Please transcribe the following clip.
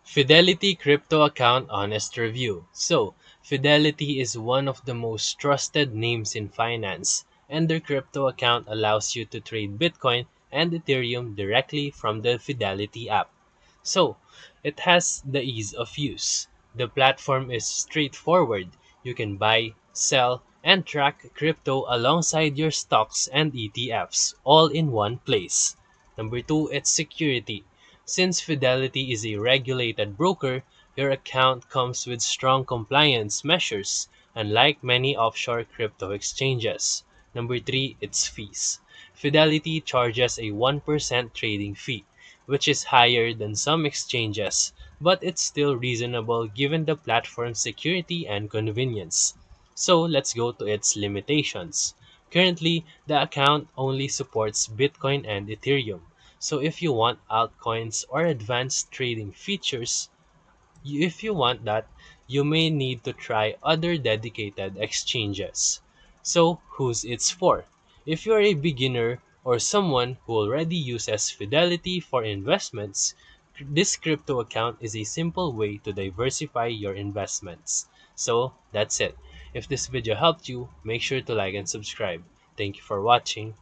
Fidelity Crypto Account Honest Review. So, Fidelity is one of the most trusted names in finance, and their crypto account allows you to trade Bitcoin and Ethereum directly from the Fidelity app. So, it has the ease of use. The platform is straightforward. You can buy, sell, and track crypto alongside your stocks and ETFs all in one place. Number two, it's security. Since Fidelity is a regulated broker, your account comes with strong compliance measures, unlike many offshore crypto exchanges. Number three, its fees. Fidelity charges a 1% trading fee, which is higher than some exchanges, but it's still reasonable given the platform's security and convenience. So let's go to its limitations. Currently, the account only supports Bitcoin and Ethereum. So if you want altcoins or advanced trading features, if you want that, you may need to try other dedicated exchanges. So who's it's for? If you're a beginner or someone who already uses Fidelity for investments, this crypto account is a simple way to diversify your investments. So that's it. If this video helped you, make sure to like and subscribe. Thank you for watching.